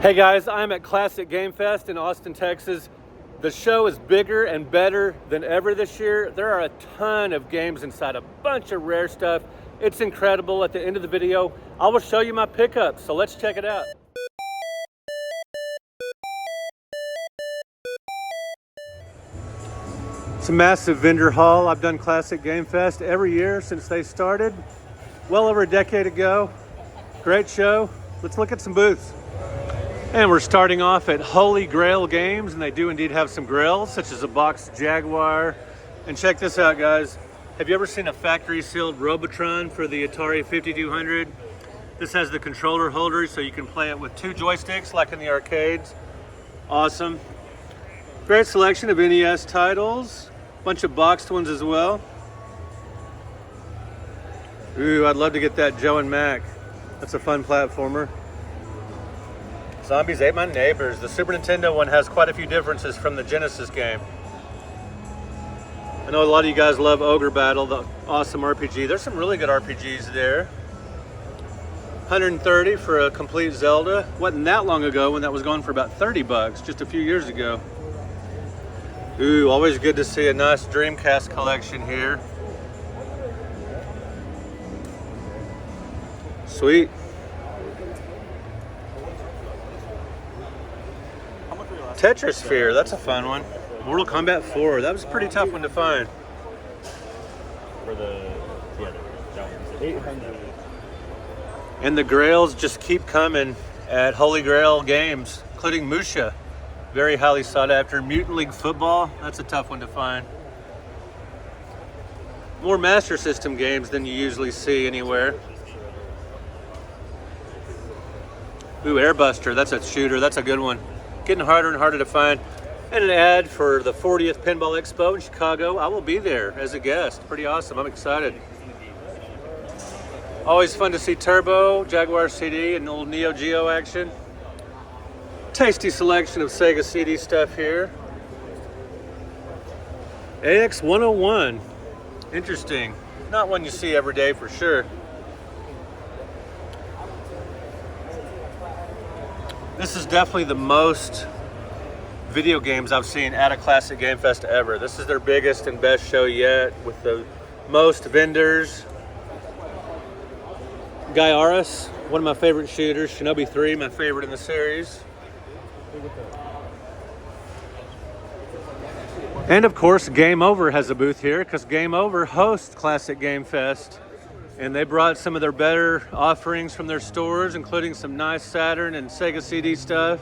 Hey guys, I'm at Classic GameFest in Austin, Texas. The show is bigger and better than ever this year. There are a ton of games inside, a bunch of rare stuff. It's incredible. At the end of the video, I will show you my pickups, so let's check it out. It's a massive vendor hall. I've done Classic GameFest every year since they started, well over a decade ago. Great show. Let's look at some booths. And we're starting off at Grail Games, and they do indeed have some grails, such as a boxed Jaguar. And check this out, guys. Have you ever seen a factory-sealed Robotron for the Atari 5200? This has the controller holder, so you can play it with two joysticks, like in the arcades. Awesome. Great selection of NES titles. Bunch of boxed ones as well. Ooh, I'd love to get that Joe and Mac. That's a fun platformer. Zombies Ate My Neighbors. The Super Nintendo one has quite a few differences from the Genesis game. I know a lot of you guys love Ogre Battle, the awesome RPG. There's some really good RPGs there. 130 for a complete Zelda. Wasn't that long ago when that was going for about 30 bucks, just a few years ago. Ooh, always good to see a nice Dreamcast collection here. Sweet. Tetrisphere, that's a fun one. Mortal Kombat 4, that was a pretty tough one to find. For that one's 800. And the grails just keep coming at Holy Grail Games, including Musha. Very highly sought after. Mutant League Football, that's a tough one to find. More Master System games than you usually see anywhere. Ooh, Airbuster, that's a shooter, that's a good one. Getting harder and harder to find. And an ad for the 40th Pinball Expo in Chicago. I will be there as a guest. Pretty awesome. I'm excited. Always fun to see Turbo, Jaguar CD, and old Neo Geo action. Tasty selection of Sega CD stuff here. AX101. Interesting. Not one you see every day for sure. This is definitely the most video games I've seen at a Classic GameFest ever. This is their biggest and best show yet, with the most vendors. Gaiaris, one of my favorite shooters. Shinobi 3, my favorite in the series. And of course, Game Over has a booth here, because Game Over hosts Classic GameFest. And they brought some of their better offerings from their stores, including some nice Saturn and Sega CD stuff.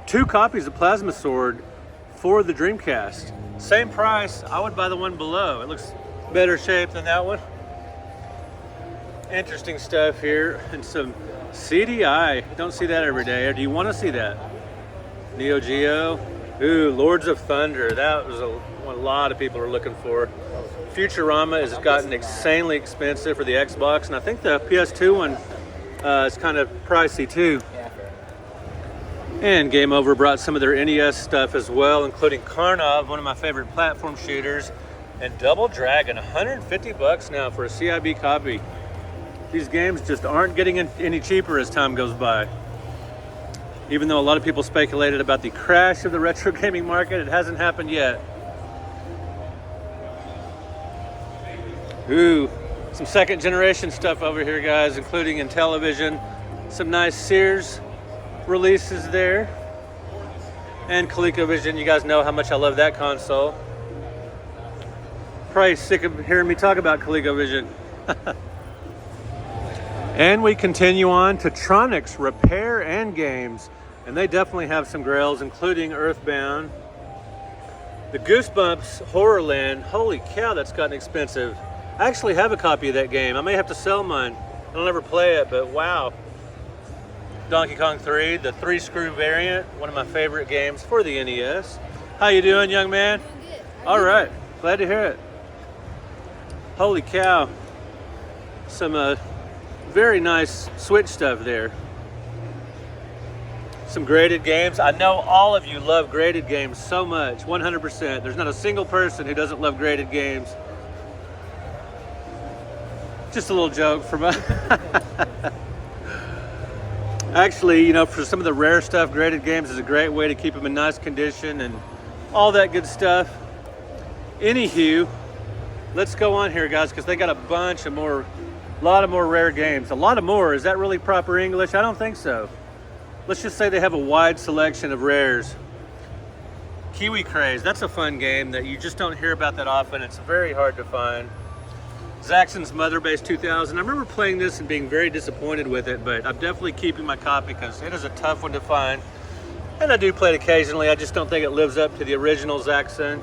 2 copies of Plasma Sword for the Dreamcast. Same price, I would buy the one below. It looks better shape than that one. Interesting stuff here. And some CD-i. Don't see that every day. Or do you want to see that? Neo Geo. Ooh, Lords of Thunder. That was what a lot of people are looking for. Futurama has gotten insanely expensive for the Xbox, and I think the PS2 one is kind of pricey too. And Game Over brought some of their NES stuff as well, including Karnov, one of my favorite platform shooters, and Double Dragon, 150 bucks now for a CIB copy. These games just aren't getting any cheaper as time goes by. Even though a lot of people speculated about the crash of the retro gaming market, it hasn't happened yet. Ooh, some second generation stuff over here, guys, including in television. Some nice Sears releases there. And ColecoVision, you guys know how much I love that console. Probably sick of hearing me talk about ColecoVision. And we continue on to Tronics Repair and Games. And they definitely have some grails, including Earthbound. The Goosebumps Horrorland, holy cow, that's gotten expensive. I actually have a copy of that game. I may have to sell mine. I don't ever play it, but wow. Donkey Kong 3, the 3-screw variant, one of my favorite games for the NES. How you doing, young man? Doing good. All right, glad to hear it. Holy cow. Some very nice Switch stuff there. Some graded games. I know all of you love graded games so much, 100%. There's not a single person who doesn't love graded games. Just a little joke from us. Actually, you know, for some of the rare stuff, graded games is a great way to keep them in nice condition and all that good stuff. Anywho, let's go on here, guys, because they got a lot of more rare games. A lot of more, is that really proper English? I don't think so. Let's just say they have a wide selection of rares. Kiwi Craze, that's a fun game that you just don't hear about that often. It's very hard to find. Zaxxon's Mother Base 2000. I remember playing this and being very disappointed with it, but I'm definitely keeping my copy because it is a tough one to find. And I do play it occasionally. I just don't think it lives up to the original Zaxxon.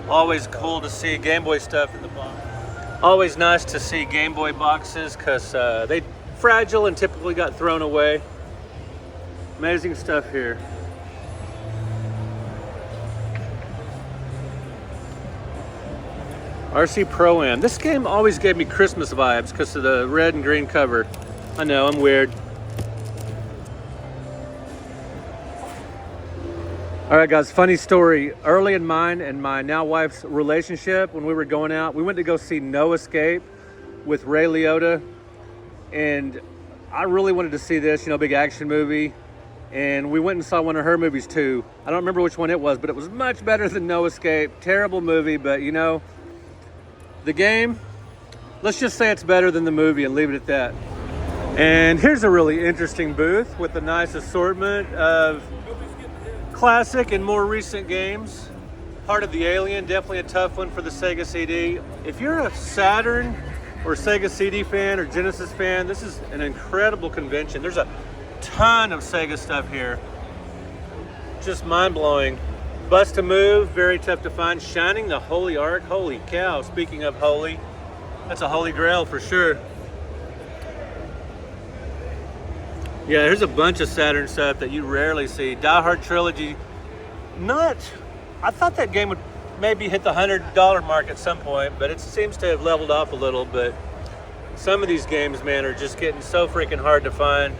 Always cool to see Game Boy stuff in the box. Always nice to see Game Boy boxes because they're fragile and typically got thrown away. Amazing stuff here. RC Pro-Am. This game always gave me Christmas vibes because of the red and green cover. I know, I'm weird. All right, guys, funny story. Early in mine and my now wife's relationship, when we were going out, we went to go see No Escape with Ray Liotta. And I really wanted to see this, you know, big action movie. And we went and saw one of her movies too. I don't remember which one it was, but it was much better than No Escape. Terrible movie, but you know, the game, let's just say it's better than the movie and leave it at that. And here's a really interesting booth with a nice assortment of classic and more recent games. Part of the Alien, definitely a tough one for the Sega CD. If you're a Saturn or Sega CD fan or Genesis fan, this is an incredible convention. There's a ton of Sega stuff here. Just mind-blowing. Bust to Move, very tough to find. Shining the Holy Ark, holy cow. Speaking of holy, that's a holy grail for sure. Yeah, there's a bunch of Saturn stuff that you rarely see. Die Hard Trilogy, I thought that game would maybe hit the $100 mark at some point, but it seems to have leveled off a little. But some of these games, man, are just getting so freaking hard to find.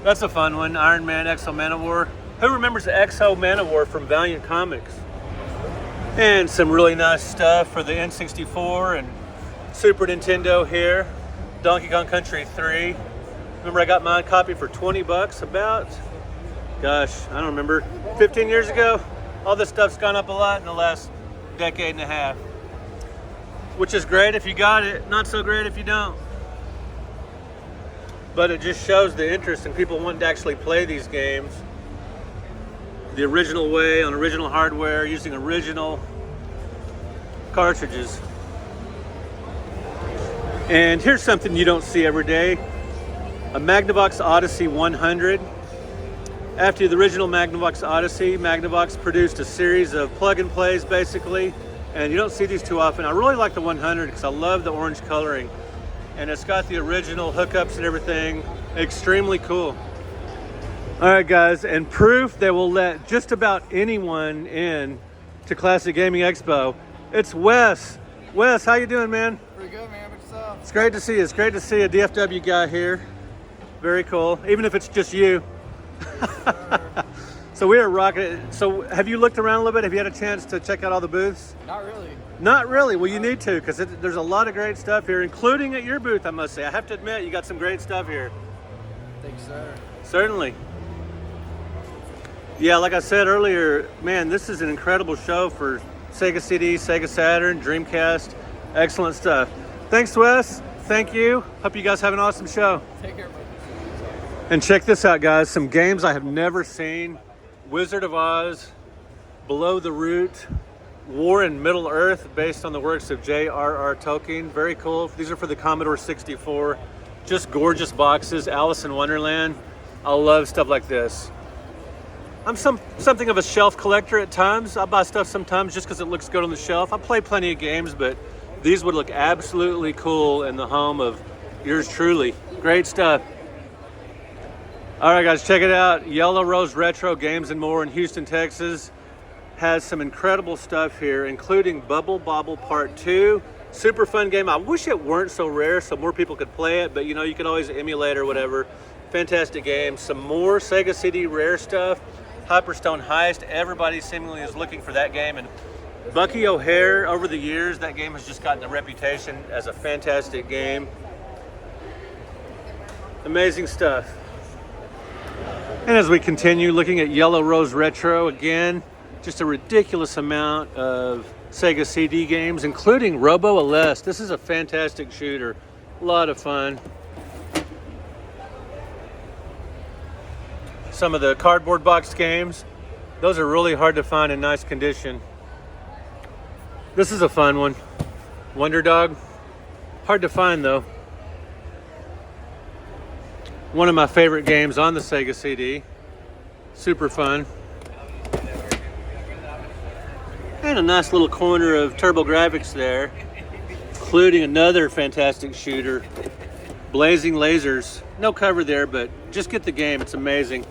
That's a fun one. Iron Man, Exo Manowar. Who remembers Exo Manowar from Valiant Comics? And some really nice stuff for the N64 and Super Nintendo here. Donkey Kong Country 3. Remember I got my copy for 20 bucks about, gosh, I don't remember, 15 years ago? All this stuff's gone up a lot in the last decade and a half. Which is great if you got it, not so great if you don't. But it just shows the interest in people wanting to actually play these games the original way, on original hardware, using original cartridges. And here's something you don't see every day. A Magnavox Odyssey 100. After the original Magnavox Odyssey, Magnavox produced a series of plug and plays basically, and you don't see these too often. I really like the 100 because I love the orange coloring, and it's got the original hookups and everything. Extremely cool. All right, guys, and proof they will let just about anyone in to Classic Gaming Expo. It's Wes. Wes, how you doing, man? Pretty good, man. What's up? It's great to see you. It's great to see a DFW guy here. Very cool, even if it's just you. So we are rocking it. So have you looked around a little bit? Have you had a chance to check out all the booths? Not really. Not really. Well, you need to, because there's a lot of great stuff here, including at your booth, I must say. I have to admit, you got some great stuff here. Thanks, sir. Certainly. Yeah, like I said earlier, man, this is an incredible show for Sega CD, Sega Saturn, Dreamcast. Excellent stuff. Thanks, Wes. Thank you. Hope you guys have an awesome show. Take care, buddy. And check this out, guys. Some games I have never seen. Wizard of Oz, Below the Root, War in Middle Earth, based on the works of J.R.R. Tolkien. Very cool. These are for the Commodore 64. Just gorgeous boxes. Alice in Wonderland. I love stuff like this. I'm something of a shelf collector at times. I buy stuff sometimes just because it looks good on the shelf. I play plenty of games, but these would look absolutely cool in the home of yours truly. Great stuff. All right, guys, check it out. Yellow Rose Retro Games and More in Houston, Texas has some incredible stuff here, including Bubble Bobble Part 2. Super fun game. I wish it weren't so rare so more people could play it, but you know, you can always emulate or whatever. Fantastic game. Some more Sega CD rare stuff. Hyperstone Heist. Everybody seemingly is looking for that game. And Bucky O'Hare, over the years, that game has just gotten a reputation as a fantastic game. Amazing stuff. And as we continue looking at Yellow Rose Retro, again, just a ridiculous amount of Sega CD games, including Robo Aleste. This is a fantastic shooter. A lot of fun. Some of the cardboard box games, those are really hard to find in nice condition. This is a fun one. Wonder Dog. Hard to find though. One of my favorite games on the Sega CD. Super fun. And a nice little corner of TurboGrafx there, including another fantastic shooter, Blazing Lasers. No cover there, but just get the game. It's amazing.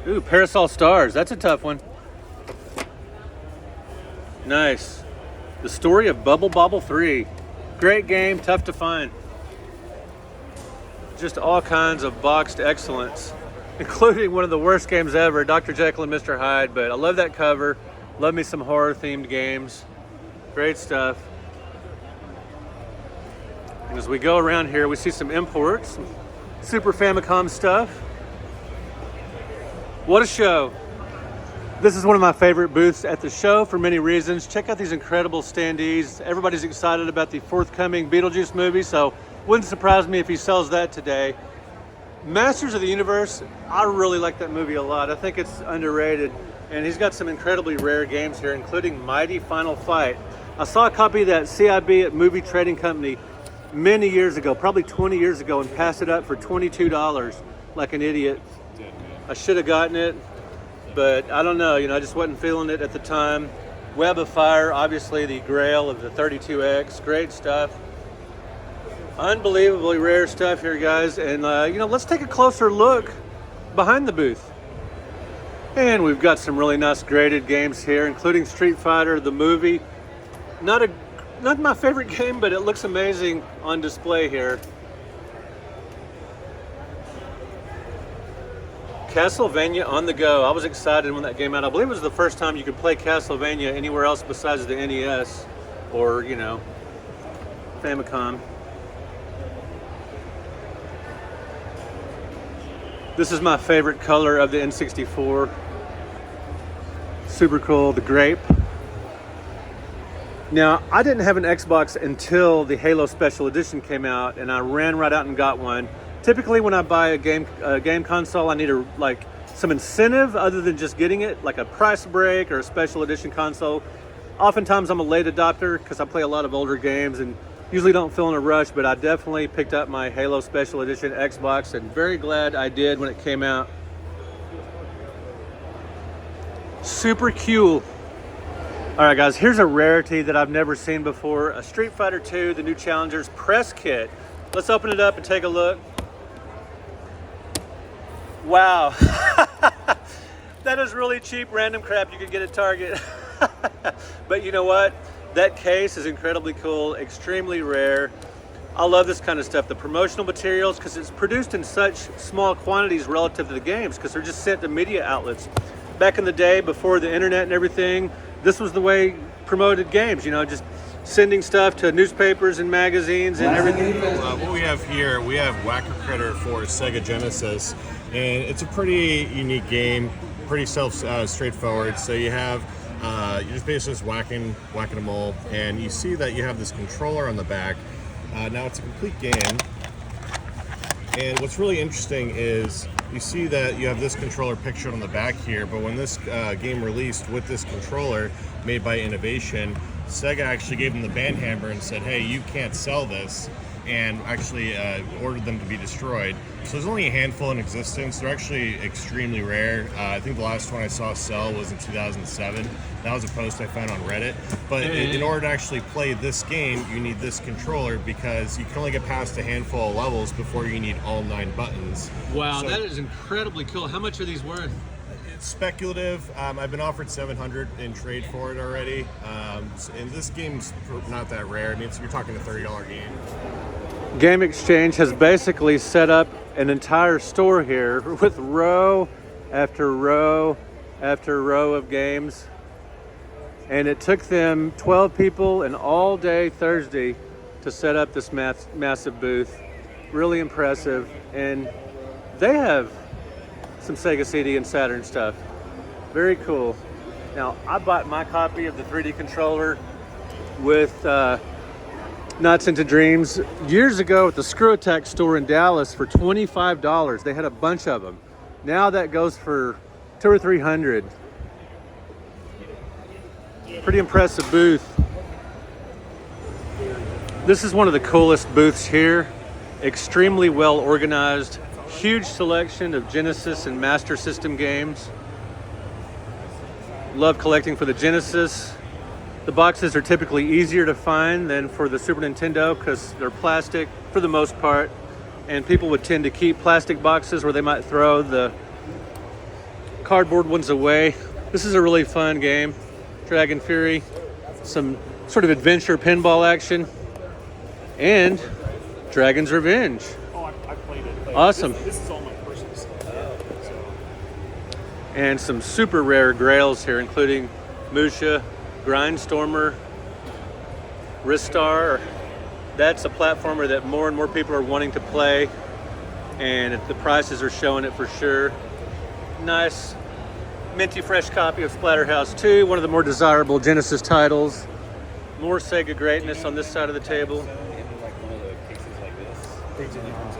Ooh, Parasol Stars. That's a tough one. Nice. The Story of Bubble Bobble 3. Great game, tough to find. Just all kinds of boxed excellence, including one of the worst games ever, Dr. Jekyll and Mr. Hyde, but I love that cover. Love me some horror-themed games. Great stuff. And as we go around here, we see some imports, some Super Famicom stuff. What a show. This is one of my favorite booths at the show for many reasons. Check out these incredible standees. Everybody's excited about the forthcoming Beetlejuice movie, so wouldn't surprise me if he sells that today. Masters of the Universe, I really like that movie a lot. I think it's underrated. And he's got some incredibly rare games here, including Mighty Final Fight. I saw a copy of that CIB at Movie Trading Company many years ago, probably 20 years ago, and passed it up for $22 like an idiot. I should have gotten it, but I don't know, I just wasn't feeling it at the time. Web of Fire, obviously the Grail of the 32X, great stuff. Unbelievably rare stuff here, guys. And, let's take a closer look behind the booth. And we've got some really nice graded games here, including Street Fighter, the movie. Not my favorite game, but it looks amazing on display here. Castlevania on the Go. I was excited when that came out. I believe it was the first time you could play Castlevania anywhere else besides the NES or, Famicom. This is my favorite color of the N64. Super cool, the grape. Now, I didn't have an Xbox until the Halo Special Edition came out, and I ran right out and got one. Typically, when I buy a game console, I need some incentive other than just getting it, like a price break or a special edition console. Oftentimes, I'm a late adopter because I play a lot of older games and usually don't feel in a rush, but I definitely picked up my Halo Special Edition Xbox and very glad I did when it came out. Super cool. All right, guys, here's a rarity that I've never seen before. A Street Fighter II, the new Challengers press kit. Let's open it up and take a look. Wow. That is really cheap random crap you could get at Target. But you know what? That case is incredibly cool, extremely rare. I love this kind of stuff. The promotional materials, because it's produced in such small quantities relative to the games, because they're just sent to media outlets. Back in the day, before the internet and everything, this was the way promoted games, just sending stuff to newspapers and magazines and everything. What we have here, we have Whacker Critter for Sega Genesis, and it's a pretty unique game, pretty straightforward. So you have, you're just basically just whacking them all, and you see that you have this controller on the back. Now it's a complete game, and what's really interesting is you see that you have this controller pictured on the back here, but when this game released with this controller made by Innovation, Sega actually gave them the ban hammer and said, hey, you can't sell this, and actually ordered them to be destroyed. So there's only a handful in existence. They're actually extremely rare. I think the last one I saw sell was in 2007. That was a post I found on Reddit. But in order to actually play this game, you need this controller because you can only get past a handful of levels before you need all 9 buttons. Wow, so that is incredibly cool. How much are these worth? It's speculative. I've been offered $700 in trade for it already. And this game's not that rare. I mean, you're talking a $30 game. Game Exchange has basically set up an entire store here with row after row after row of games. And it took them 12 people and all day Thursday to set up this massive booth. really impressive. And they have some Sega CD and Saturn stuff. Very cool. Now, I bought my copy of the 3D controller with Nuts into Dreams years ago at the Screw Attack store in Dallas for $25. They had a bunch of them. Now that goes for $200 or $300. Pretty impressive booth. This is one of the coolest booths here. Extremely well organized. Huge selection of Genesis and Master System games. Love collecting for the Genesis. The boxes are typically easier to find than for the Super Nintendo because they're plastic for the most part, and people would tend to keep plastic boxes where they might throw the cardboard ones away. This is a really fun game. Dragon Fury, some sort of adventure pinball action, and Dragon's Revenge. Oh, I played it. Awesome. This is all my personal stuff. And some super rare grails here, including Musha, Grindstormer, Ristar. That's a platformer that more and more people are wanting to play, and the prices are showing it for sure. Nice, minty fresh copy of Splatterhouse 2, one of the more desirable Genesis titles. More Sega greatness on this side of the table.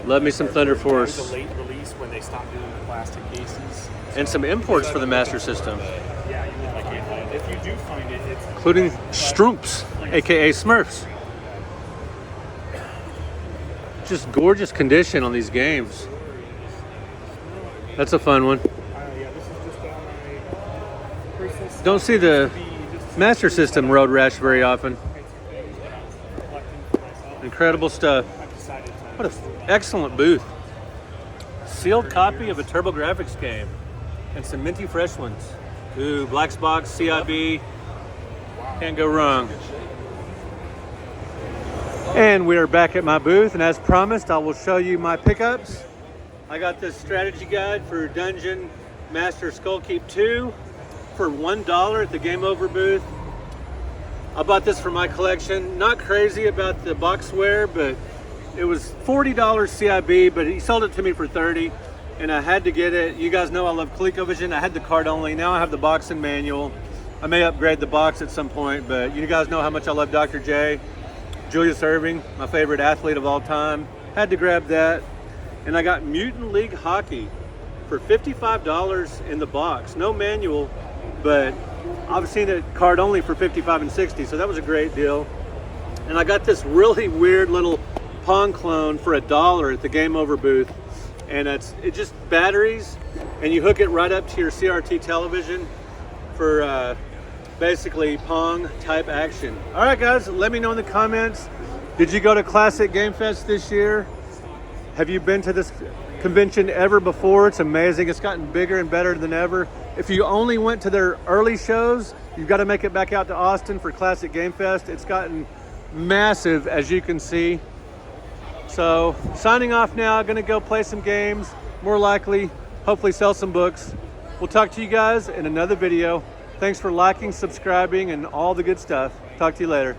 Love me some Thunder Force. It was a late release when they stopped doing the plastic cases. And some imports for the Master System, Yeah, you would like it. If you do find it, it's including Strumps, aka Smurfs. Just gorgeous condition on these games. That's a fun one. yeah, this is just down my personal. Don't see the Master System road rash very often. Incredible stuff. What an excellent booth. Sealed copy of a TurboGrafx game and some minty fresh ones. Ooh, Black's Box, CIB. Can't go wrong. And we are back at my booth, and as promised, I will show you my pickups. I got this strategy guide for Dungeon Master Skullkeep 2 for $1 at the Game Over booth. I bought this for my collection. Not crazy about the boxware, but it was $40 CIB, but he sold it to me for $30, and I had to get it. You guys know I love ColecoVision. I had the card only. Now I have the box and manual. I may upgrade the box at some point, but you guys know how much I love Dr. J. Julius Erving, my favorite athlete of all time. Had to grab that. And I got Mutant League Hockey for $55 in the box. No manual, but I've seen it card only for $55 and $60, so that was a great deal. And I got this really weird little Pong clone for $1 at the Game Over booth. And it's just batteries, and you hook it right up to your CRT television for basically Pong type action. All right, guys, let me know in the comments. Did you go to Classic Game Fest this year? Have you been to this convention ever before? It's amazing. It's gotten bigger and better than ever. If you only went to their early shows, you've got to make it back out to Austin for Classic Game Fest. It's gotten massive, as you can see. So signing off now, gonna go play some games, more likely, hopefully sell some books. We'll talk to you guys in another video. Thanks for liking, subscribing, and all the good stuff. Talk to you later.